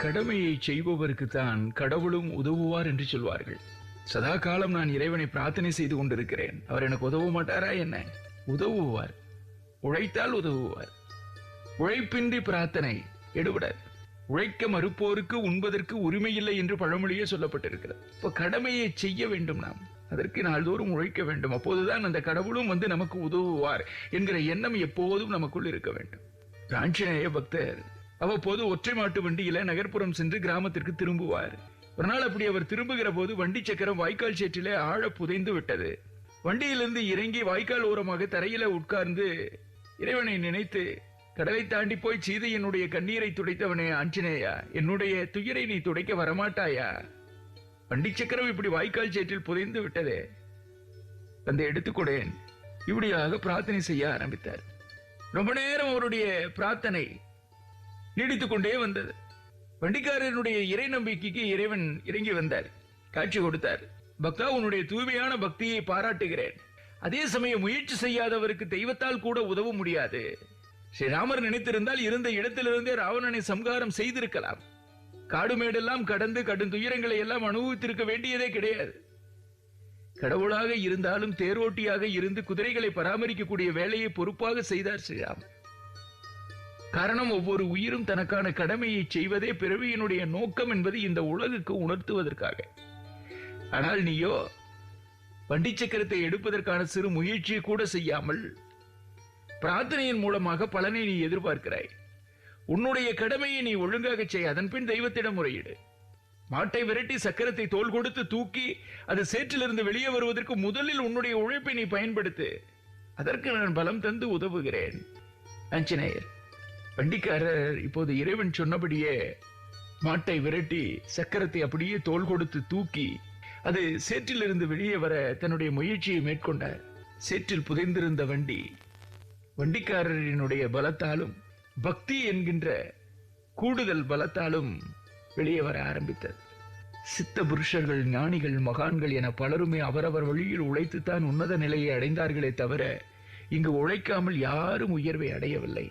கடமையை செய்பவருக்குத்தான் கடவுளும் உதவுவார் என்று சொல்வார்கள். சதா காலம் நான் இறைவனை பிரார்த்தனை செய்து கொண்டிருக்கிறேன். அவர் எனக்கு உதவ மாட்டாரா என்ன? உதவுவார். உழைத்தால் உதவுவார். உழைப்பின்றி பிரார்த்தனை எடுபடாது. உழைக்க மறுப்போருக்கு உண்பதற்கு உரிமை இல்லை என்று பழமொழியே சொல்லப்பட்டிருக்கிறது. இப்ப கடமையை செய்ய வேண்டும். நாம் அதற்கு நாள்தோறும் உழைக்க வேண்டும். அப்போதுதான் அந்த கடவுளும் வந்து நமக்கு உதவுவார் என்கிற எண்ணம் எப்போதும் நமக்குள் இருக்க வேண்டும். ஆஞ்சநேய பக்தர் அவ்வப்போது ஒற்றை மாட்டு வண்டியில நகர்ப்புறம் சென்று கிராமத்திற்கு திரும்புவார். ஒரு நாள் அப்படி அவர் திரும்புகிற போது வண்டி சக்கரம் வாய்க்கால் சேற்றிலே ஆழ புதைந்து விட்டது. வண்டியிலிருந்து இறங்கி வாய்க்கால் ஓரமாக தரையில உட்கார்ந்து இறைவனை நினைத்து, கடலை தாண்டி போய் சீதையினுடைய கண்ணீரை துடைத்தவனே ஆஞ்சநேயா, என்னுடைய துயரை நீ துடைக்க வரமாட்டாயா? வண்டி சக்கரம் இப்படி வாய்க்கால் சேற்றில் புதைந்து விட்டதே, வந்து எடுத்துக்கொடேன். இப்படியாக பிரார்த்தனை செய்ய ஆரம்பித்தார். ரொம்ப நேரம் அவருடைய பிரார்த்தனை நீடித்துக் கொண்டே வந்தது. வண்டிக்காரனுடைய இறை நம்பிக்கைக்கு இறைவன் இறங்கி வந்தார், காட்சி கொடுத்தார். பக்தா, உன்னுடைய தூய்மையான பக்தியை பாராட்டுகிறேன். அதே சமயம் முயற்சி செய்யாதவருக்கு தெய்வத்தால் கூட உதவ முடியாது. ஸ்ரீராமர் நினைத்திருந்தால் இருந்த இடத்திலிருந்தே ராவணனை சம்ஹாரம் செய்திருக்கலாம். காடுமேடெல்லாம் கடந்து கடும் துயரங்களை எல்லாம் அனுபவித்திருக்க வேண்டியதே கிடையாது. கடவுளாக இருந்தாலும் தேரோட்டியாக இருந்து குதிரைகளை பராமரிக்கக்கூடிய வேலையை பொறுப்பாக செய்தார் ஸ்ரீராமர். காரணம், ஒவ்வொரு உயிரும் தனக்கான கடமையை செய்வதே பிறவியினுடைய நோக்கம் என்பது இந்த உலகுக்கு உணர்த்துவதற்காக. ஆனால் நீயோ வண்டி சக்கரத்தை எடுப்பதற்கான சிறு முயற்சியை கூட செய்யாமல் பிரார்த்தனையின் மூலமாக பலனை நீ எதிர்பார்க்கிறாய். உன்னுடைய கடமையை நீ ஒழுங்காக செய், அதன் பின் தெய்வத்திடம் முறையிடு. மாட்டை விரட்டி சக்கரத்தை தோள் கொடுத்து தூக்கி அது சேற்றிலிருந்து வெளியே வருவதற்கு முதலில் உன்னுடைய உழைப்பை நீ பயன்படுத்து. அதற்கு நான் பலம் தந்து உதவுகிறேன். ஆஞ்சநேயர் வண்டிக்காரர் இப்போது இறைவன் சொன்னபடியே மாட்டை விரட்டி சக்கரத்தை அப்படியே தோள் கொடுத்து தூக்கி அது சேற்றிலிருந்து வெளியே வர தன்னுடைய முயற்சியை மேற்கொண்டார். சேற்றில் புதைந்திருந்த வண்டிக்காரரினுடைய பலத்தாலும் பக்தி என்கின்ற கூடுதல் பலத்தாலும் வெளியே வர ஆரம்பித்தது. சித்த புருஷர்கள், ஞானிகள், மகான்கள் என பலருமே அவரவர் வழியில் உழைத்துத்தான் உன்னத நிலையை அடைந்தார்களே தவிர இங்கு உழைக்காமல் யாரும் உயர்வை அடையவில்லை.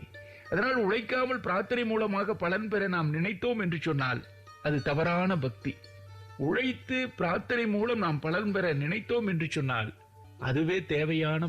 அதனால் உழைக்காமல் பிரார்த்தனை மூலமாக பலன் பெற நாம் நினைத்தோம் என்று சொன்னால் அது தவறான பக்தி. உழைத்து பிரார்த்தனை மூலம் நாம் பலன் பெற நினைத்தோம் என்று சொன்னால் அதுவே தேவையான